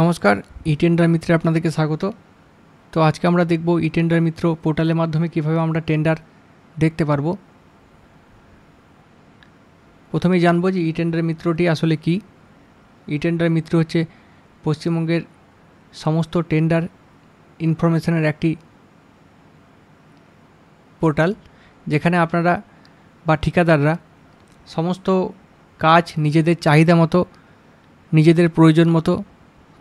নমস্কার, ই-টেন্ডার মিত্রে আপনাদেরকে স্বাগত। তো আজকে আমরা দেখব ই-টেন্ডার মিত্র পোর্টালের মাধ্যমে কীভাবে আমরা টেন্ডার দেখতে পারবো। প্রথমেই জানবো যে ই-টেন্ডার মিত্রটি আসলে কি। ই-টেন্ডার মিত্র হচ্ছে পশ্চিমবঙ্গের সমস্ত টেন্ডার ইনফরমেশনের একটি পোর্টাল, যেখানে আপনারা বা ঠিকাদাররা সমস্ত কাজ নিজেদের চাহিদা মতো, নিজেদের প্রয়োজন মতো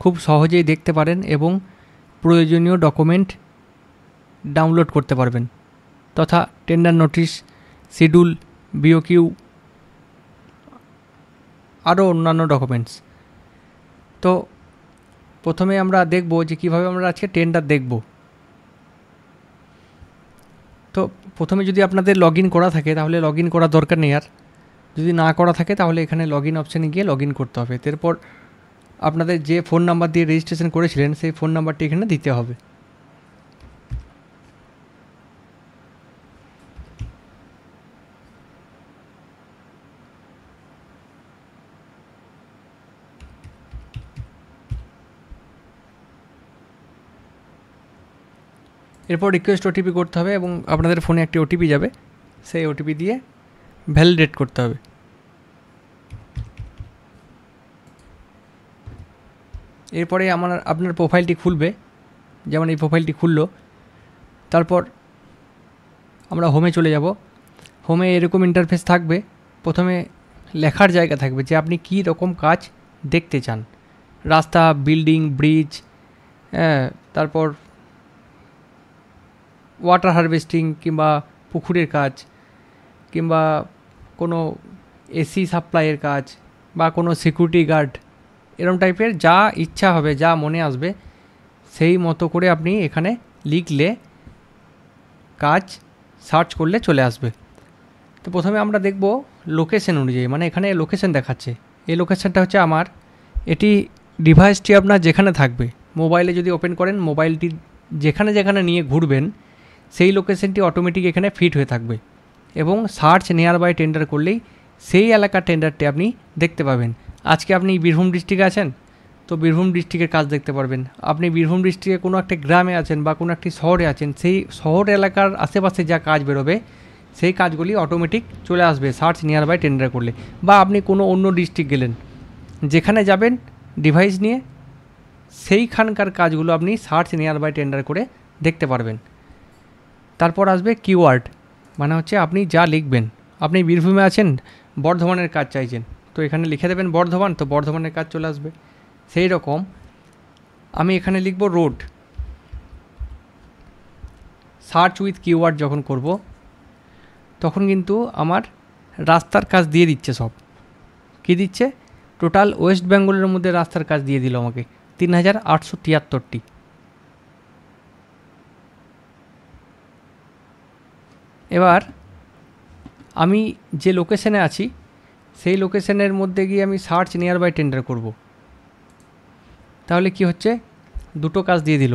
খুব সহজেই দেখতে পারেন এবং প্রয়োজনীয় ডকুমেন্ট ডাউনলোড করতে পারবেন, তথা টেন্ডার নোটিশ, শিডিউল, বিওকিউ, আরও অন্যান্য ডকুমেন্টস। তো প্রথমে আমরা দেখব যে কীভাবে আমরা আজকে টেন্ডার দেখব। তো প্রথমে যদি আপনাদের লগ ইন করা থাকে তাহলে লগ ইন করার দরকার নেই, আর যদি না করা থাকে তাহলে এখানে লগ ইন অপশানে গিয়ে লগ ইন করতে হবে। এরপর আপনাদের যে ফোন নাম্বার দিয়ে রেজিস্ট্রেশন করেছিলেন সেই ফোন নাম্বারটি এখানে দিতে হবে। এরপর রিকোয়েস্ট ওটিপি করতে হবে এবং আপনাদের ফোনে একটি ওটিপি যাবে, সেই ওটিপি দিয়ে ভ্যালিডেট করতে হবে। এরপরে আপনার প্রোফাইলটি খুলবে, যেমন এই প্রোফাইলটি খুললো। তারপর আমরা হোমে চলে যাব। হোমে এরকম ইন্টারফেস থাকবে। প্রথমে লেখার জায়গা থাকবে যে আপনি কী রকম কাজ দেখতে চান। রাস্তা, বিল্ডিং, ব্রিজ, তারপর ওয়াটার হারভেস্টিং কিংবা পুকুরের কাজ, কিংবা কোনো এসি সাপ্লাইয়ের কাজ বা কোনো সিকিউরিটি গার্ড, এরকম টাইপের যা ইচ্ছা হবে, যা মনে আসবে সেই মতো করে আপনি এখানে লিখলে কাজ সার্চ করলে চলে আসবে। তো প্রথমে আমরা দেখব লোকেশন অনুযায়ী, মানে এখানে লোকেশন দেখাচ্ছে। এই লোকেশনটা হচ্ছে আমার, এটি ডিভাইসটি আপনার যেখানে থাকবে, মোবাইলে যদি ওপেন করেন, মোবাইলটি যেখানে যেখানে নিয়ে ঘুরবেন সেই লোকেশনটি অটোমেটিক এখানে ফিট হয়ে থাকবে এবং সার্চ নিয়ার বাই টেন্ডার করলেই সেই এলাকার টেন্ডারটি আপনি দেখতে পাবেন। আজকে আপনি বীরভূম ডিস্ট্রিক্টে আছেন, তো বীরভূম ডিস্ট্রিক্টের কাজ দেখতে পারবেন। আপনি বীরভূম ডিস্ট্রিক্টে কোনো একটা গ্রামে আছেন বা কোনো একটি শহরে আছেন, সেই শহর এলাকার আশেপাশে যা কাজ বেরোবে সেই কাজগুলি অটোমেটিক চলে আসবে সার্চ নিয়ার বাই টেন্ডার করলে। বা আপনি কোনো অন্য ডিস্ট্রিক্ট গেলেন, যেখানে যাবেন ডিভাইস নিয়ে, সেইখানকার কাজগুলো আপনি সার্চ নিয়ার বাই টেন্ডার করে দেখতে পারবেন। তারপর আসবে কিওয়ার্ড, মানে হচ্ছে আপনি যা লিখবেন। আপনি বীরভূমে আছেন, বর্ধমানের কাজ চাইছেন, তো এখানে লিখে দেবেন বর্ধমান, তো বর্ধমানের কাজ চলে আসবে। সেই রকম আমি এখানে লিখব রোড। সার্চ উইথ কিওয়ার্ড যখন করব তখন কিন্তু আমার রাস্তার কাজ দিয়ে দিচ্ছে। সব কী দিচ্ছে? টোটাল ওয়েস্ট বেঙ্গলের মধ্যে রাস্তার কাজ দিয়ে দিল আমাকে 3873টি। এবার আমি যে লোকেশনে আছি সেই লোকেশনের মধ্যে গিয়ে আমি সার্চ নিয়ার বাই টেন্ডার করব। তাহলে কি হচ্ছে? দুটো কাজ দিয়ে দিল।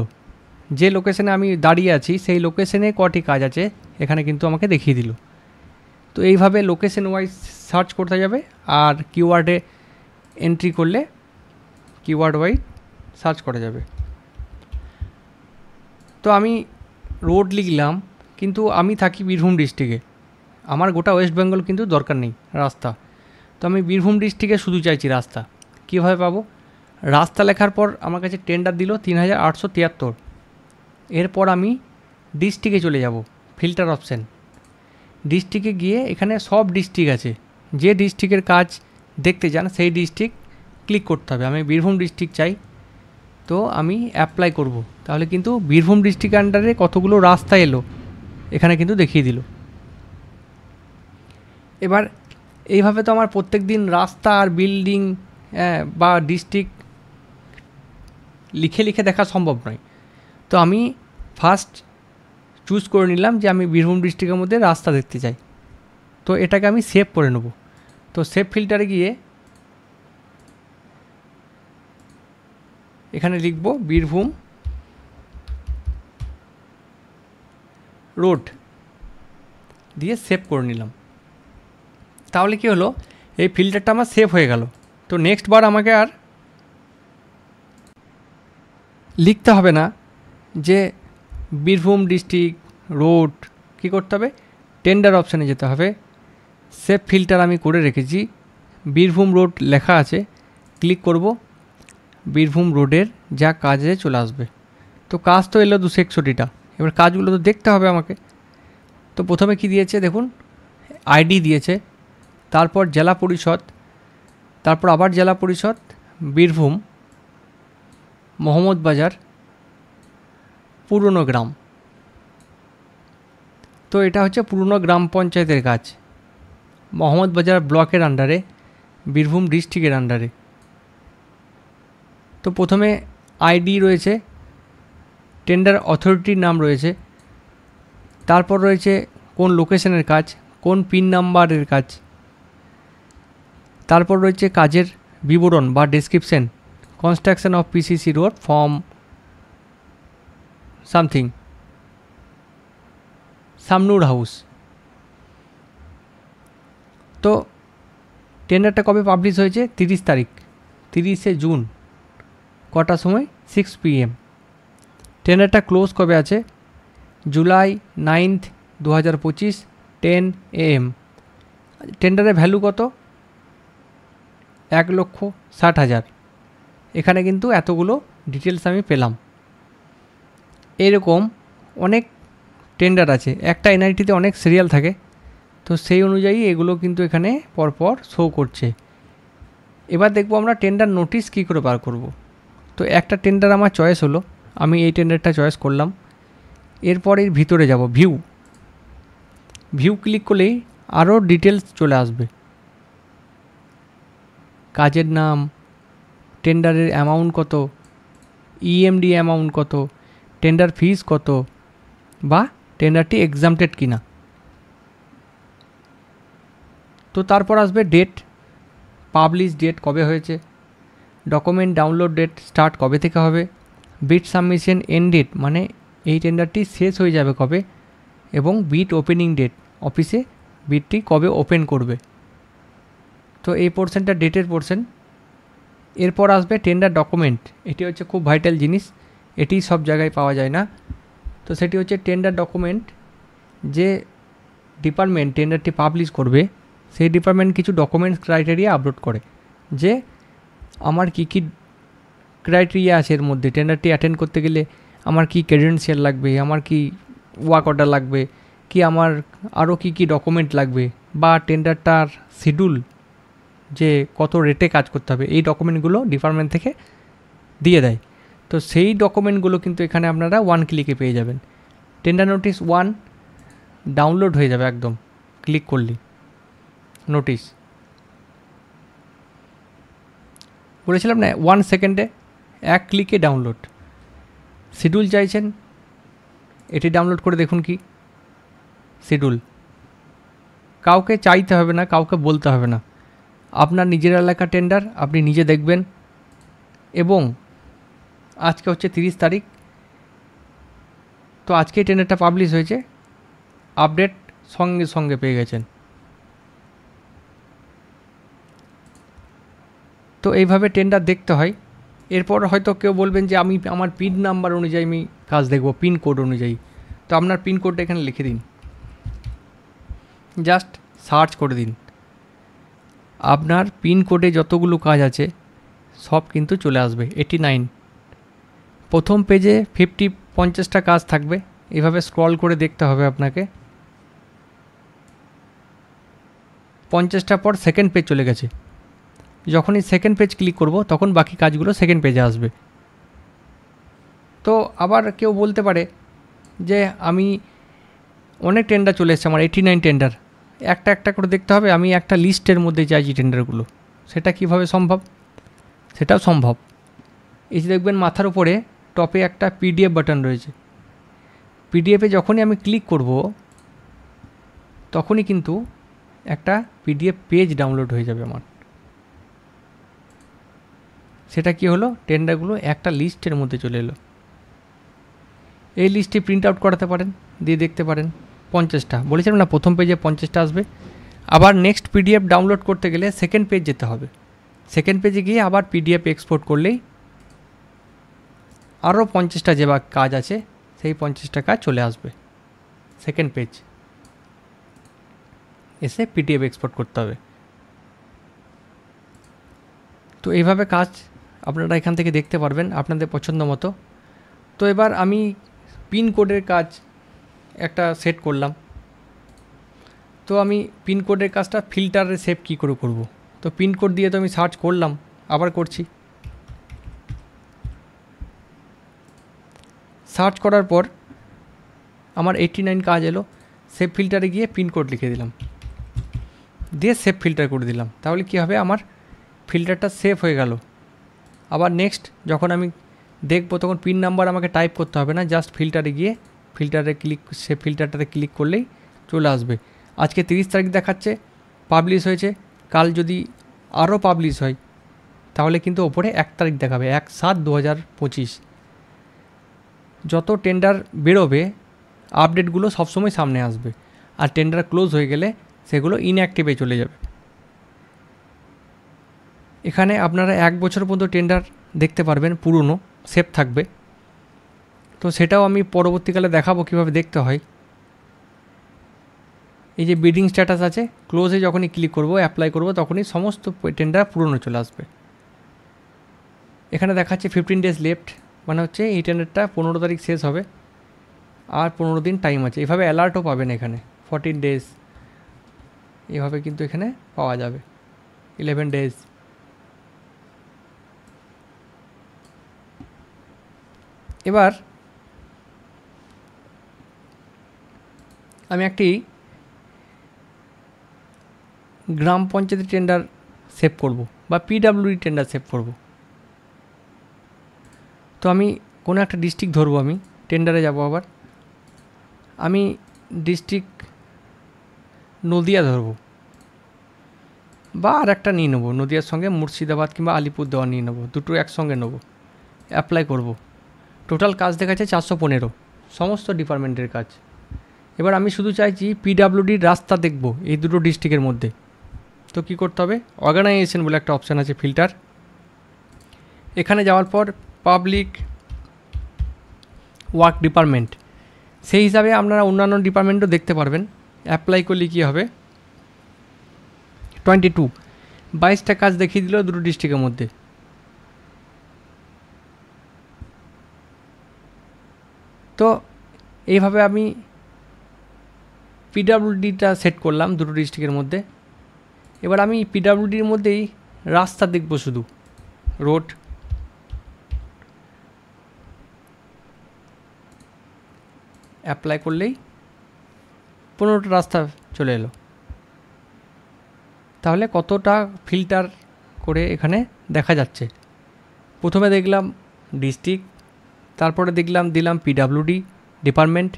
যে লোকেশনে আমি দাঁড়িয়ে আছি সেই লোকেশনে কটি কাজ আছে এখানে কিন্তু আমাকে দেখিয়ে দিল। তো এইভাবে লোকেশন ওয়াইজ সার্চ করতে যাবে, আর কিওয়ার্ডে এন্ট্রি করলে কিওয়ার্ড ওয়াইজ সার্চ করা যাবে। তো আমি রোড লিখলাম, কিন্তু আমি থাকি বীরভূম ডিস্ট্রিক্টে, আমার গোটা ওয়েস্ট বেঙ্গল কিন্তু দরকার নেই রাস্তা। তো আমি বীরভূম ডিস্ট্রিক্টে শুধু চাইছি রাস্তা। কীভাবে পাবো? রাস্তা লেখার পর আমার কাছে টেন্ডার দিল 3873। এরপর আমি ডিস্ট্রিক্টে চলে যাব, ফিল্টার অপশান। ডিস্ট্রিক্টে গিয়ে এখানে সব ডিস্ট্রিক্ট আছে, যে ডিস্ট্রিক্টের কাজ দেখতে চান সেই ডিস্ট্রিক্ট ক্লিক করতে হবে। আমি বীরভূম ডিস্ট্রিক্ট চাই, তো আমি অ্যাপ্লাই করব। তাহলে কিন্তু বীরভূম ডিস্ট্রিক্ট আন্ডারে কতগুলো রাস্তা এলো এখানে কিন্তু দেখিয়ে দিল। এবার এইভাবে তো আমার প্রত্যেক দিন রাস্তা আর বিল্ডিং বা ডিস্ট্রিক্ট লিখে লিখে দেখা সম্ভব নয়। তো আমি ফার্স্ট চুজ করে নিলাম যে আমি বীরভূম ডিস্ট্রিক্টের মধ্যে রাস্তা দেখতে চাই, তো এটাকে আমি সেভ করে নেব। তো সেভ ফিল্টারে গিয়ে এখানে লিখব বীরভূম রোড, দিয়ে সেভ করে নিলাম। তাহলে কি হলো? এই ফিল্টারটা আমার সেভ হয়ে গেল। তো নেক্সট বার আমাকে আর লিখতে হবে না যে বীরভূম ডিস্ট্রিক্ট রোড, কী করতে হবে, টেন্ডার অপশানে যেতে হবে। সেভ ফিল্টার আমি করে রেখেছি, বীরভূম রোড লেখা আছে, ক্লিক করব, বীরভূম রোডের যা কাজে চলে আসবে। তো কাজ তো এলো 261টা, এবার কাজগুলো তো দেখতে হবে আমাকে। তো প্রথমে কি দিয়েছে দেখুন, আইডি দিয়েছে, তারপর জেলা পরিষদ, তারপর আবার জেলা পরিষদ, বীরভূম, মোহাম্মদবাজার, পুরনো গ্রাম। তো এটা হচ্ছে পুরনো গ্রাম পঞ্চায়েতের কাজ, মোহাম্মদবাজার ব্লকের আন্ডারে, বীরভূম ডিস্ট্রিক্টের আন্ডারে। তো প্রথমে আইডি রয়েছে, টেন্ডার অথরিটির নাম রয়েছে, তারপর রয়েছে কোন লোকেশনের কাজ, কোন পিন নাম্বারের কাজ, তারপর রয়েছে কাজের বিবরণ বা description, construction of PCC road from something সামনুর হাউস। তো টেন্ডারটা কবে পাবলিশ হয়েছে, 30 তারিখ, 30শে জুন, কটার সময়, 6 PM। টেন্ডারটা ক্লোজ কবে আছে, জুলাই 9, 2025, 10 AM। টেন্ডারের ভ্যালু কত, 1,60,000। এখানে কিন্তু এতগুলো ডিটেলস আমি পেলাম। এরকম অনেক টেন্ডার আছে, একটা এনআইটিতে অনেক সিরিয়াল থাকে, তো সেই অনুযায়ী এগুলো কিন্তু এখানে পরপর শো করছে। এবার দেখব আমরা টেন্ডার নোটিশ কী করে বার করব। তো একটা টেন্ডার আমার চয়েস হলো, আমি এই টেন্ডারটা চয়েস করলাম। এরপর এর ভিতরে যাব, ভিউ ক্লিক করলেই আরও ডিটেলস চলে আসবে, কাজের নাম, টেন্ডারের অ্যামাউন্ট কত, ইএমডি অ্যামাউন্ট কত, টেন্ডার ফিস কত, বা টেন্ডারটি এক্সামটেড কিনা। তো তারপর আসবে ডেট, পাবলিশ ডেট কবে হয়েছে, ডকুমেন্ট ডাউনলোড ডেট স্টার্ট কবে থেকে হবে, বিড সাবমিশন এন্ড ডেট মানে এই টেন্ডারটি শেষ হয়ে যাবে কবে, এবং বিড ওপেনিং ডেট অফিসে বিডটি কবে ওপেন করবে। তো এই পোর্শনটা ডেটের পোর্শন। এরপর আসবে টেন্ডার ডকুমেন্ট, এটি হচ্ছে খুব ভাইটাল জিনিস, এটি সব জায়গায় পাওয়া যায় না। তো সেটি হচ্ছে টেন্ডার ডকুমেন্ট, যে ডিপার্টমেন্ট টেন্ডারটি পাবলিশ করবে সেই ডিপার্টমেন্ট কিছু ডকুমেন্টস ক্রাইটেরিয়া আপলোড করে, যে আমার কী কী ক্রাইটেরিয়া আছে এর মধ্যে, টেন্ডারটি অ্যাটেন্ড করতে গেলে আমার কি ক্রেডেনশিয়াল লাগবে, আমার কি ওয়ার্ক অর্ডার লাগবে, কি আমার আরও কি কি ডকুমেন্ট লাগবে, বা টেন্ডারটার শিডিউল, যে কত রেটে কাজ করতে হবে, এই ডকুমেন্টগুলো ডিপার্টমেন্ট থেকে দিয়ে দেয়। তো সেই ডকুমেন্টগুলো কিন্তু এখানে আপনারা 1 ক্লিকে পেয়ে যাবেন। টেন্ডার নোটিশ 1 ডাউনলোড হয়ে যাবে একদম, ক্লিক করলেই নোটিশ। বলেছিলাম না 1 সেকেন্ডে, 1 ক্লিকে ডাউনলোড। শিডিউল চাইছেন, এটি ডাউনলোড করে দেখুন কি শিডিউল, কাউকে চাইতে হবে না, কাউকে বলতে হবে না, আপনার নিজের এলাকা টেন্ডার আপনি নিজে দেখবেন। এবং আজকে হচ্ছে 30 তারিখ, তো আজকে টেন্ডারটা পাবলিশ হয়েছে, আপডেট সঙ্গে সঙ্গে পেয়ে গেছেন। তো এইভাবে টেন্ডার দেখতে হয়। এরপর হয়তো কেউ বলবেন যে আমি আমার পিন নাম্বার অনুযায়ী আমি কাজ দেখব, পিন কোড অনুযায়ী। তো আপনার পিন কোডটা এখানে লিখে দিন, জাস্ট সার্চ করে দিন, আপনার পিন কোডে যতগুলো কাজ আছে সব কিন্তু চলে আসবে। 89 প্রথম পেজে 50-50টা কাজ থাকবে, এভাবে স্ক্রল করে দেখতে হবে আপনাকে। 50টার পর সেকেন্ড পেজ চলে গেছে, যখনই সেকেন্ড পেজ ক্লিক করব তখন বাকি কাজগুলো সেকেন্ড পেজে আসবে। তো আবার কেউ বলতে পারে যে আমি অনেক টেন্ডার চলে এসেছে, আমার 89 টেন্ডার, একটা একটা করে দেখতে হবে, আমি একটা লিস্টের মধ্যে চাইছি টেন্ডারগুলো। সেটা কিভাবে সম্ভব, সেটাও সম্ভব। এই যে দেখবেন মাথার উপরে টপে একটা পিডিএফ বাটন রয়েছে, পিডিএফে যখনই আমি ক্লিক করব তখনই কিন্তু একটা পিডিএফ পেজ ডাউনলোড হয়ে যাবে আমার। সেটা কি হলো, টেন্ডারগুলো একটা লিস্টের মধ্যে চলে এলো। এই লিস্টটি প্রিন্ট আউট করাতে পারেন, দিয়ে দেখতে পারেন। 50টা বলেছিলাম না, প্রথম পেজে 50টা আসবে। আবার নেক্সট পিডিএফ ডাউনলোড করতে গেলে সেকেন্ড পেজ যেতে হবে, সেকেন্ড পেজে গিয়ে আবার পিডিএফ এক্সপোর্ট করলেই আরও 50টা যে বা কাজ আছে সেই 50টা কাজ চলে আসবে। সেকেন্ড পেজ এসে পিডিএফ এক্সপোর্ট করতে হবে। তো এইভাবে কাজ আপনারা এখান থেকে দেখতে পারবেন আপনাদের পছন্দ মতো। তো এবার আমি পিনকোডের কাজ একটা সেট করলাম। তো আমি পিনকোডের কাজটা ফিল্টারে সেভ কী করে করব। তো পিনকোড দিয়ে তো আমি সার্চ করলাম, আবার করছি। সার্চ করার পর আমার 89 কাজ এলো। সেভ ফিল্টারে গিয়ে পিনকোড লিখে দিলাম, দিয়ে সেভ ফিল্টার করে দিলাম। তাহলে কী হবে, আমার ফিল্টারটা সেভ হয়ে গেল। আবার নেক্সট যখন আমি দেখব তখন পিন নাম্বার আমাকে টাইপ করতে হবে না, জাস্ট ফিল্টারে গিয়ে সেভ ফিল্টারটাতে ক্লিক করলেই চলে আসবে। আজকে 30 তারিখ দেখাচ্ছে, পাবলিশ হয়েছে। কাল যদি আরও পাবলিশ হয় তাহলে কিন্তু ওপরে 1 তারিখ দেখাবে, 1/7/2025। যত টেন্ডার বেরোবে আপডেটগুলো সবসময় সামনে আসবে, আর টেন্ডার ক্লোজ হয়ে গেলে সেগুলো ইনঅ্যাক্টিভে চলে যাবে। এখানে আপনারা 1 বছর পর্যন্ত টেন্ডার দেখতে পারবেন, পুরনো সেভ থাকবে। তো সেটাও আমি পরবর্তীকালে দেখাবো কীভাবে দেখতে হয়। এই যে বিডিং স্ট্যাটাস আছে, ক্লোজে যখনই ক্লিক করব, অ্যাপ্লাই করব, তখনই সমস্ত টেন্ডার পুরনো চলে আসবে। এখানে দেখাচ্ছে 15 ডেজ লেফট, মানে হচ্ছে এই টেন্ডারটা 15 তারিখ শেষ হবে আর 15 দিন টাইম আছে। এভাবে অ্যালার্টও পাবেন এখানে 14 ডেজ, এভাবে কিন্তু এখানে পাওয়া যাবে 11 ডেজ। এবার আমি একটি গ্রাম পঞ্চায়েতের টেন্ডার সেভ করব বা পিডাব্লিউডি টেন্ডার সেভ করব। তো আমি কোনো একটা ডিস্ট্রিক্ট ধরবো, আমি টেন্ডারে যাব। আবার আমি ডিস্ট্রিক্ট নদিয়া ধরবো, বা আর একটা নিয়ে নেবো, নদিয়ার সঙ্গে মুর্শিদাবাদ কিংবা আলিপুরদুয়ার নিয়ে নেবো, দুটো একসঙ্গে নেবো। অ্যাপ্লাই করব। টোটাল কাজ দেখাচ্ছে 415, সমস্ত ডিপার্টমেন্টের কাজ। এবার আমি শুধু চাইছি পিডাব্লিউডির রাস্তা দেখব এই দুটো ডিস্ট্রিক্টের মধ্যে। তো কী করতে হবে, অর্গানাইজেশন বলে একটা অপশান আছে, ফিল্টার। এখানে যাওয়ার পর পাবলিক ওয়ার্ক ডিপার্টমেন্ট, সেই হিসাবে আপনারা অন্যান্য ডিপার্টমেন্টও দেখতে পারবেন। অ্যাপ্লাই করলে কী হবে, 22টা কাজ দেখিয়ে দিল দুটো ডিস্ট্রিক্টের মধ্যে। তো এইভাবে আমি পিডাব্লিউডিটা সেট করলাম দুটো ডিস্ট্রিক্টের মধ্যে। এবার আমি পিডাব্লিউডির মধ্যেই রাস্তা দেখব, শুধু রোড। অ্যাপ্লাই করলেই 15টা রাস্তা চলে এলো। তাহলে কতটা ফিল্টার করে এখানে দেখা যাচ্ছে। প্রথমে দেখলাম ডিস্ট্রিক্ট, তারপরে দিলাম পিডাব্লিউডি ডিপার্টমেন্ট,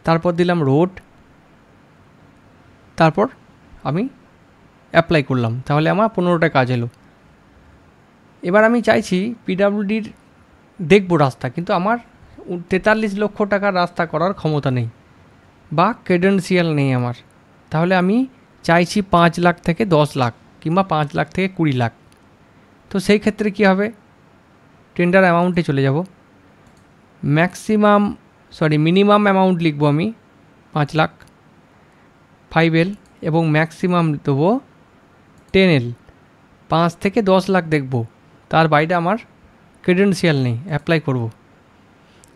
তারপর দিলাম রোড, তারপর আমি অ্যাপ্লাই করলাম। তাহলে আমার 15টা কাজ এলো। এবার আমি চাইছি পিডাব্লিউডির দেখবো রাস্তা, কিন্তু আমার 43 লক্ষ টাকার রাস্তা করার ক্ষমতা নেই বা ক্রেডেন্সিয়াল নেই আমার। তাহলে আমি চাইছি 5 লাখ থেকে 10 লাখ কিংবা 5 লাখ থেকে 20 লাখ। তো সেই ক্ষেত্রে কী হবে, টেন্ডার অ্যামাউন্টে চলে যাব। মিনিমাম অ্যামাউন্ট লিখবো আমি 5 লাখ 5L, এবং ম্যাক্সিমাম দেবো 10L। 5 থেকে 10 লাখ দেখব, তার বাইরে আমার ক্রেডেন্সিয়াল নেই। অ্যাপ্লাই করব,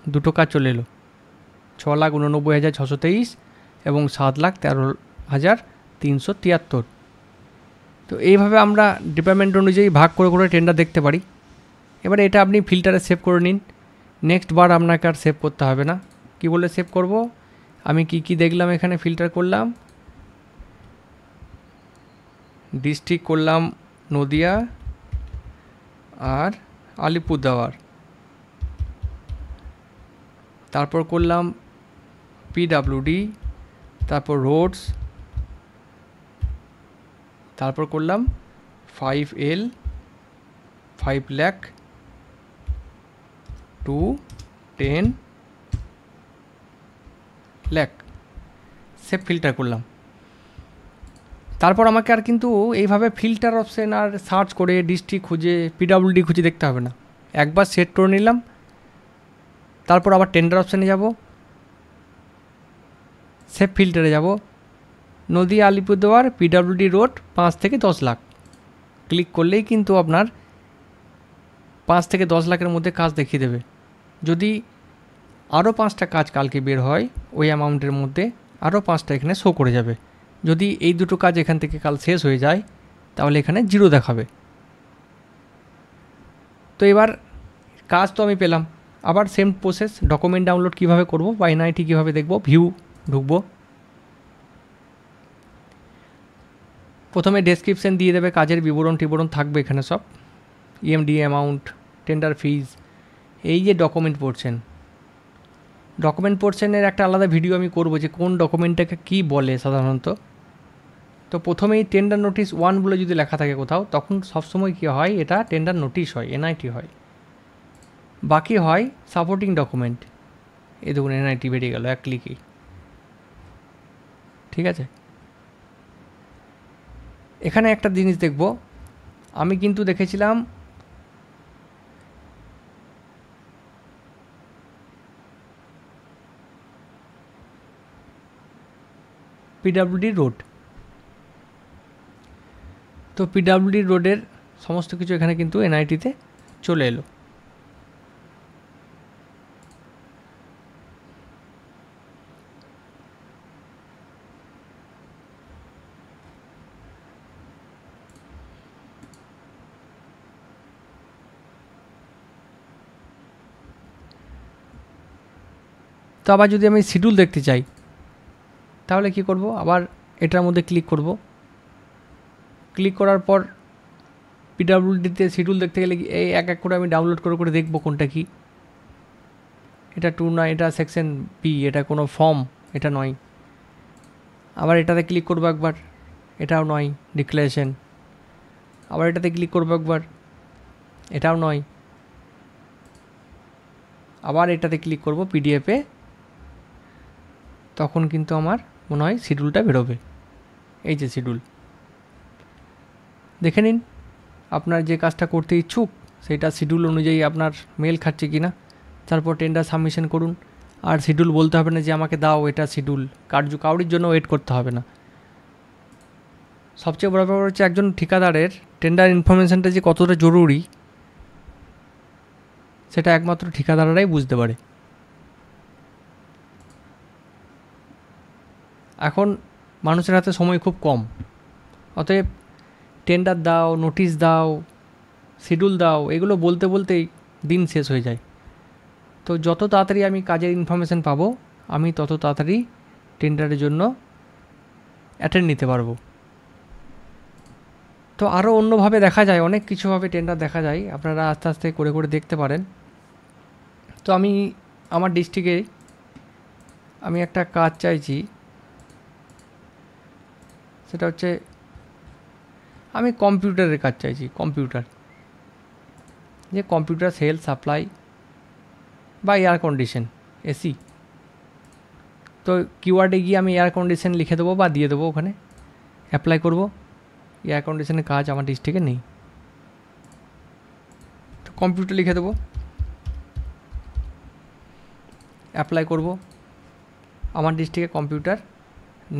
দুটো কাজ চলে এলো, 6,89,623 এবং 7,13,373। তো এইভাবে আমরা ডিপার্টমেন্ট অনুযায়ী ভাগ করে করে টেন্ডার দেখতে পারি। এবারে এটা আপনি ফিল্টারে সেভ করে নিন, নেক্সট বার আপনাকে আর সেভ করতে হবে না। কি বলে সেভ করব, আমি কি দেখলাম এখানে, ফিল্টার করলাম, ডিস্ট্রিক্ট করলাম নদিয়া আর আলিপুরদুয়ার, তারপর করলাম পিডাব্লিউডি, তারপর রোডস, তারপর করলাম 5L 5 lakh to 10 lakh, save filter করলাম। তারপর আমাকে আর কিন্তু এইভাবে ফিল্টার অপশান আর সার্চ করে ডিস্ট্রিক্ট খুঁজে পিডাব্লিউডি খুঁজে দেখতে হবে না। একবার সেট করে নিলাম, তারপর আবার টেন্ডার অপশানে যাব, সেভ ফিল্টারে যাব, নদীয়া আলিপুরদুয়ার পিডব্লিউডি রোড 5 থেকে 10 লাখ। ক্লিক করলেই কিন্তু আপনার 5 থেকে 10 লাখের মধ্যে কাজ দেখিয়ে দেবে। যদি আরও 5টা কাজ কালকে বের হয় ওই অ্যামাউন্টের মধ্যে, আরও 5টা এখানে শো করে যাবে। যদি এই দুটো কাজ এখান থেকে কাল শেষ হয়ে যায় তাহলে এখানে 0 দেখাবে। তো এবার কাজ তো আমি পেলাম, আবার সেম প্রসেস, ডকুমেন্ট ডাউনলোড কীভাবে করবো বা এনআইটি কীভাবে দেখবো, ভিউ ঢুকবো। প্রথমে ডেসক্রিপশন দিয়ে দেবে, কাজের বিবরণ টিবরণ থাকবে এখানে সব, ইএমডি অ্যামাউন্ট, টেন্ডার ফিজ। এই যে ডকুমেন্ট পোর্শনের একটা আলাদা ভিডিও আমি করব যে কোন ডকুমেন্টটাকে কী বলে সাধারণত। তো প্রথমেই টেন্ডার নোটিশ 1 বলে যদি লেখা থাকে কোথাও, তখন সবসময় কী হয়, এটা টেন্ডার নোটিশ হয়, এনআইটি হয়। বাকি হয় সাপোর্টিং ডকুমেন্ট। এই দেখুন এনআইটি বেরিয়ে গেল এক ক্লিকেই, ঠিক আছে। এখানে একটা জিনিস দেখব, আমি কিন্তু দেখেছিলাম পিডব্লিউডি রোড, তো পিডব্লিউডি রোডের সমস্ত কিছু এখানে কিন্তু এনআইটিতে চলে এলো। তো আবার যদি আমি শিডিউল দেখতে চাই তাহলে কি করব, আবার এটার মধ্যে ক্লিক করব। ক্লিক করার পর পিডব্লিউডিতে শিডিউল দেখতে গেলে এই এক এক করে আমি ডাউনলোড করে করে দেখব কোনটা কি। এটা 2 নয়, এটা সেকশন বি, এটা কোনো ফর্ম, এটা নয়। আবার এটাতে ক্লিক করবো একবার, এটাও নয়, ডিক্লারেশন। আবার এটাতে ক্লিক করবো একবার, এটাও নয়। আবার এটাতে ক্লিক করব পিডিএফে, তখন কিন্তু আমার মনে হয় শিডিউলটা বেরোবে। এই যে শিডিউল, দেখে নিন আপনার যে কাজটা করতে ইচ্ছুক সেটা শিডিউল অনুযায়ী আপনার মেল খাচ্ছে কি না। তারপর টেন্ডার সাবমিশন করুন। আর শিডিউল বলতে হবে না যে আমাকে দাও এটা শিডিউল, কাউরির জন্য ওয়েট করতে হবে না। সবচেয়ে বড় ব্যাপার হচ্ছে একজন ঠিকাদারের টেন্ডার ইনফরমেশানটা যে কতটা জরুরি সেটা একমাত্র ঠিকাদাররাই বুঝতে পারে। এখন মানুষের হাতে সময় খুব কম, অতএব টেন্ডার দাও, নোটিশ দাও, শিডিউল দাও, এগুলো বলতে বলতেই দিন শেষ হয়ে যায়। তো যত তাড়াতাড়ি আমি কাজের ইনফরমেশান পাবো আমি তত তাড়াতাড়ি টেন্ডারের জন্য অ্যাটেন্ড নিতে পারবো। তো আরও অন্যভাবে দেখা যায়, অনেক কিছুভাবে টেন্ডার দেখা যায়, আপনারা আস্তে আস্তে করে করে দেখতে পারেন। তো আমি আমার ডিস্ট্রিক্টে আমি একটা কাজ চাইছি, সেটা হচ্ছে আমি কম্পিউটারের কাজ চাইছি। কম্পিউটার, যে কম্পিউটার সেল সাপ্লাই বা এয়ার কন্ডিশন, এসি। তো কিওয়ার্ডে গিয়ে আমি এয়ার কন্ডিশন লিখে দেবো বা দিয়ে দেবো, ওখানে অ্যাপ্লাই করব। এয়ার কন্ডিশনের কাজ আমার ডিস্ট্রিক্টে নেই, তো কম্পিউটার লিখে দেবো, অ্যাপ্লাই করব। আমার ডিস্ট্রিক্টে কম্পিউটার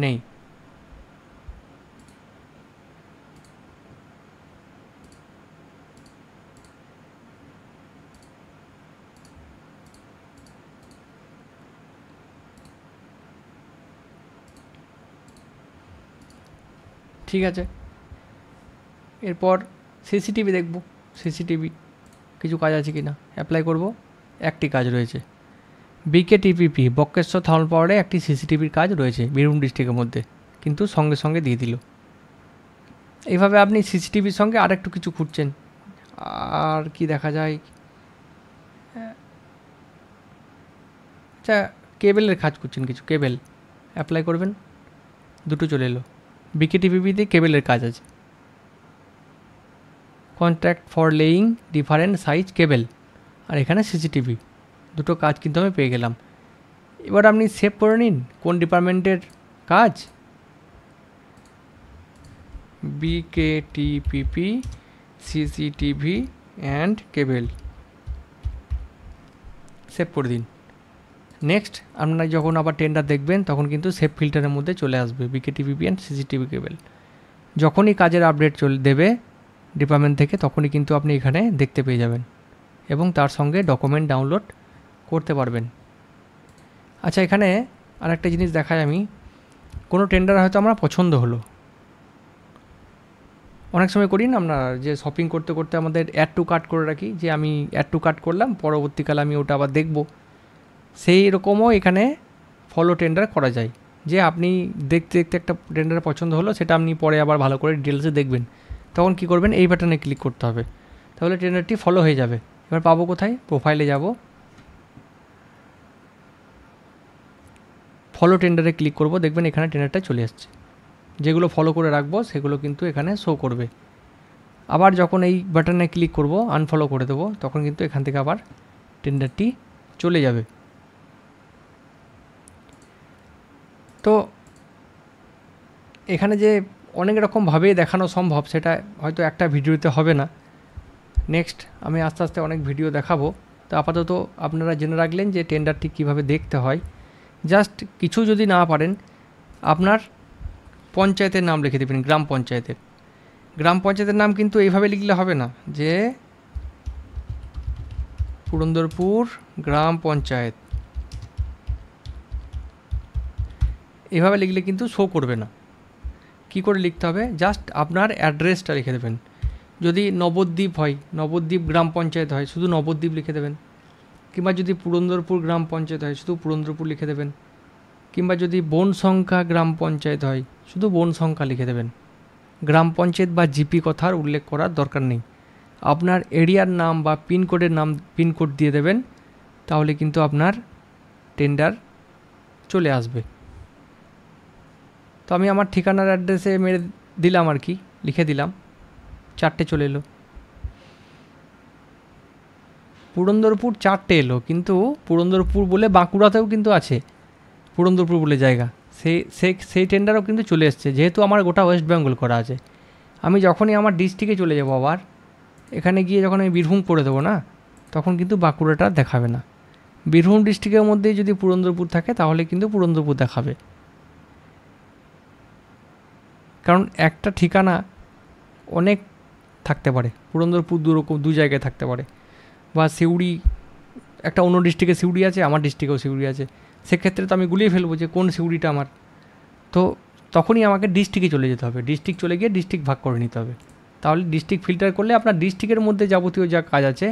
নেই। ঠিক আছে, এরপর সিসিটিভি দেখব, সিসিটিভি কিছু কাজ আছে কি না, অ্যাপ্লাই করব। একটি কাজ রয়েছে, বিকেটিপিপি বক্রেশ্বর থার্মাল পাওয়ারে একটি সিসিটিভির কাজ রয়েছে বীরভূম ডিস্ট্রিক্টের মধ্যে, কিন্তু সঙ্গে সঙ্গে দিয়ে দিল। এইভাবে আপনি সিসিটিভির সঙ্গে আর একটু কিছু খুঁজছেন, আর কি দেখা যায়, আচ্ছা কেবেলের কাজ করছেন, কিছু কেবেল অ্যাপ্লাই করবেন, দুটো চলে এলো। বিকেটিপিপিতে কেবেলের কাজ আছে, contract for laying different size cable, আর এখানে সিসিটিভি, দুটো কাজ কিন্তু আমি পেয়ে গেলাম। এবার আপনি সেভ করে নিন কোন ডিপার্টমেন্টের কাজ, বিকেটিপিপি সিসিটিভি অ্যান্ড কেবেল, সেভ করে দিন। নেক্সট আপনারা যখন আবার টেন্ডার দেখবেন তখন কিন্তু সেভ ফিল্টারের মধ্যে চলে আসবে বিকেটি ভিপিএন সিসিটিভি কেবল। যখনই কাজের আপডেট দেবে ডিপার্টমেন্ট থেকে তখনই কিন্তু আপনি এখানে দেখতে পেয়ে যাবেন এবং তার সঙ্গে ডকুমেন্ট ডাউনলোড করতে পারবেন। আচ্ছা, এখানে আরেকটা জিনিস দেখাই আমি, কোনো টেন্ডার হয়তো আমার পছন্দ হলো, অনেক সময় করি না আমরা যে শপিং করতে করতে আমাদের অ্যাড টু কার্ট করে রাখি, যে আমি অ্যাড টু কার্ট করলাম, পরবর্তীকালে আমি ওটা আবার দেখব। সেই রকমও এখানে ফলো টেন্ডার করা যায়, যে আপনি দেখতে দেখতে একটা টেন্ডার পছন্দ হলো, সেটা আপনি পরে আবার ভালো করে ডিটেলসে দেখবেন, তখন কি করবেন, এই বাটনে ক্লিক করতে হবে, তাহলে টেন্ডারটি ফলো হয়ে যাবে। এবার পাবো কোথায়, প্রোফাইলে যাব, ফলো টেন্ডারে ক্লিক করব, দেখবেন এখানে টেন্ডারটা চলে আসছে। যেগুলো ফলো করে রাখবো সেগুলো কিন্তু এখানে শো করবে। আবার যখন এই বাটনে ক্লিক করব, আনফলো করে দেবো, তখন কিন্তু এখান থেকে আবার টেন্ডারটি চলে যাবে। তো এখানে যে অনেক রকমভাবে দেখানো সম্ভব, সেটা হয়তো একটা ভিডিওতে হবে না, নেক্সট আমি আস্তে আস্তে অনেক ভিডিও দেখাবো। তো আপাতত আপনারা জেনে রাখলেন যে টেন্ডারটি কীভাবে দেখতে হয়। জাস্ট কিছু যদি না পারেন, আপনার পঞ্চায়েতের নাম লিখে দেবেন, গ্রাম পঞ্চায়েতের নাম কিন্তু এইভাবে লিখলে হবে না, যে পুরন্দরপুর গ্রাম পঞ্চায়েত, এভাবে লিখলে কিন্তু শো করবে না। কি করে লিখতে হবে, জাস্ট আপনার অ্যাড্রেসটা লিখে দেবেন। যদি নবদ্বীপ হয়, নবদ্বীপ গ্রাম পঞ্চায়েত হয়, শুধু নবদ্বীপ লিখে দেবেন, কিংবা যদি পুরন্দরপুর গ্রাম পঞ্চায়েত হয়, শুধু পুরন্দরপুর লিখে দেবেন, কিংবা যদি বনশঙ্কা গ্রাম পঞ্চায়েত হয়, শুধু বনশঙ্কা লিখে দেবেন। গ্রাম পঞ্চায়েত বা জিপি কথার উল্লেখ করার দরকার নেই। আপনার এরিয়ার নাম বা পিনকোডের নাম পিনকোড দিয়ে দেবেন, তাহলে কিন্তু আপনার টেন্ডার চলে আসবে। তো আমি আমার ঠিকানার অ্যাড্রেসে মেরে দিলাম আর কি, লিখে দিলাম, 4টে চলে এলো। পুরন্দরপুর 4টে এলো, কিন্তু পুরন্দরপুর বলে বাঁকুড়াতেও কিন্তু আছে পুরন্দরপুর বলে জায়গা, সেই টেন্ডারও কিন্তু চলে এসছে, যেহেতু আমার গোটা ওয়েস্ট বেঙ্গল করা আছে। আমি যখনই আমার ডিস্ট্রিক্টে চলে যাব, আবার এখানে গিয়ে যখন আমি বীরভূম করে দেবো না, তখন কিন্তু বাঁকুড়াটা দেখাবে না। বীরভূম ডিস্ট্রিক্টের মধ্যেই যদি পুরন্দরপুর থাকে, তাহলে কিন্তু পুরন্দরপুর দেখাবে। কারণ একটা ঠিকানা অনেক থাকতে পারে, পুরন্দরপুর দু জায়গায় থাকতে পারে, বা সিউড়ি একটা অন্য ডিস্ট্রিক্টে সিউড়ি আছে, আমার ডিস্ট্রিক্টেও সিউড়ি আছে, সেক্ষেত্রে তো আমি গুলিয়ে ফেলবো যে কোন সিউড়িটা আমার। তো তখনই আমাকে ডিস্ট্রিক্টে চলে যেতে হবে, ডিস্ট্রিক্ট চলে গিয়ে ডিস্ট্রিক্ট ভাগ করে নিতে হবে। তাহলে ডিস্ট্রিক্ট ফিল্টার করলে আপনার ডিস্ট্রিক্টের মধ্যে যাবতীয় যা কাজ আছে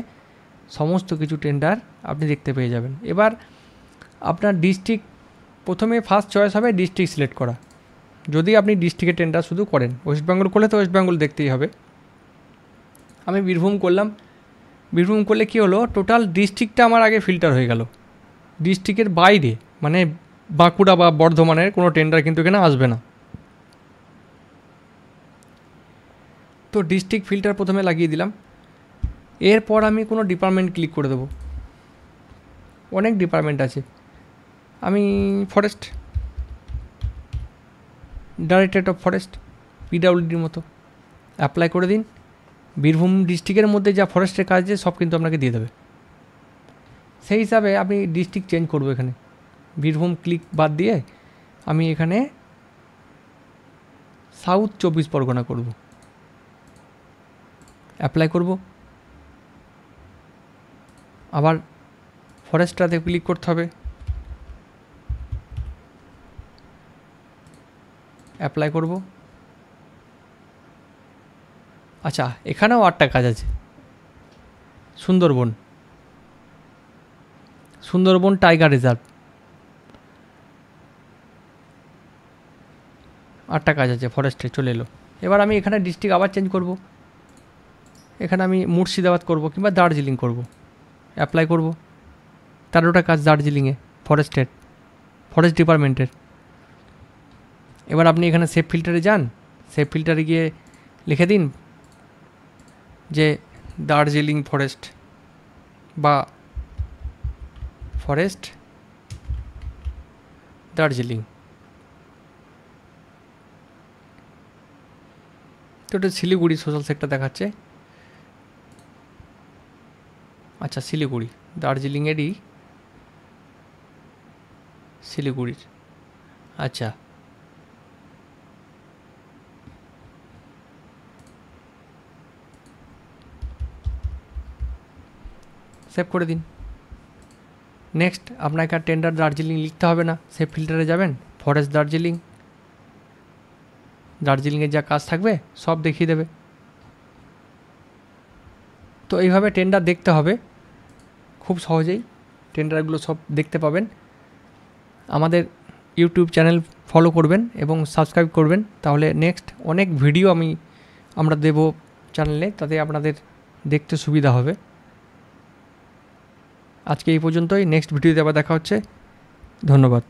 সমস্ত কিছু টেন্ডার আপনি দেখতে পেয়ে যাবেন। এবার আপনার ডিস্ট্রিক্ট প্রথমে ফার্স্ট চয়েস হবে ডিস্ট্রিক্ট সিলেক্ট করা। যদি আপনি ডিস্ট্রিক্টের টেন্ডার শুধু করেন, ওয়েস্ট বেঙ্গল করলে তো ওয়েস্ট বেঙ্গল দেখতেই হবে। আমি বীরভূম করলাম, বীরভূম করলে কী হলো, টোটাল ডিস্ট্রিক্টটা আমার আগে ফিল্টার হয়ে গেল। ডিস্ট্রিক্টের বাইরে মানে বাঁকুড়া বা বর্ধমানের কোনো টেন্ডার কিন্তু এখানে আসবে না। তো ডিস্ট্রিক্ট ফিল্টার প্রথমে লাগিয়ে দিলাম। এরপর আমি কোনো ডিপার্টমেন্ট ক্লিক করে দেবো, অনেক ডিপার্টমেন্ট আছে। আমি ফরেস্ট, ডাইরেক্টরেট অফ ফরেস্ট, পিডাব্লিউডির মতো অ্যাপ্লাই করে দিন। বীরভূম ডিস্ট্রিক্টের মধ্যে যা ফরেস্টের কাজ আছে সব কিন্তু আপনাকে দিয়ে দেবে। সেই হিসাবে আপনি ডিস্ট্রিক্ট চেঞ্জ করবো, এখানে বীরভূম ক্লিক বাদ দিয়ে আমি এখানে সাউথ 24 পরগনা করব, অ্যাপ্লাই করব। আবার ফরেস্টটাতে ক্লিক করতে হবে, অ্যাপ্লাই করব। আচ্ছা, এখানেও 8টা কাজ আছে। সুন্দরবন টাইগার রিজার্ভ, 8টা কাজ আছে ফরেস্টে, চলে এলো। এবার আমি এখানে ডিস্ট্রিক্ট আবার চেঞ্জ করব, এখানে আমি মুর্শিদাবাদ করব কিংবা দার্জিলিং করব, অ্যাপ্লাই করব। 13টা কাজ দার্জিলিংয়ে ফরেস্টের, ফরেস্ট ডিপার্টমেন্টের। এবার আপনি এখানে সেভ ফিল্টারে যান, সেভ ফিল্টারে গিয়ে লিখে দিন যে দার্জিলিং ফরেস্ট বা ফরেস্ট দার্জিলিং। তো এটা শিলিগুড়ি সোশ্যাল সেক্টর দেখাচ্ছে। আচ্ছা, শিলিগুড়ি দার্জিলিংয়েরই শিলিগুড়ির। আচ্ছা, সেভ করে দিন। নেক্সট আপনাকে আর টেন্ডার দার্জিলিং লিখতে হবে না, সেভ ফিল্টারে যাবেন, ফরেস্ট দার্জিলিং, দার্জিলিংয়ের যা কাজ থাকবে সব দেখিয়ে দেবে। তো এইভাবে টেন্ডার দেখতে হবে, খুব সহজেই টেন্ডারগুলো সব দেখতে পাবেন। আমাদের ইউটিউব চ্যানেল ফলো করবেন এবং সাবস্ক্রাইব করবেন, তাহলে নেক্সট অনেক ভিডিও আমরা দেব চ্যানেলে, তাতে আপনাদের দেখতে সুবিধা হবে। আজকে এই পর্যন্তই, নেক্সট ভিডিওতে আবার দেখা হচ্ছে। ধন্যবাদ।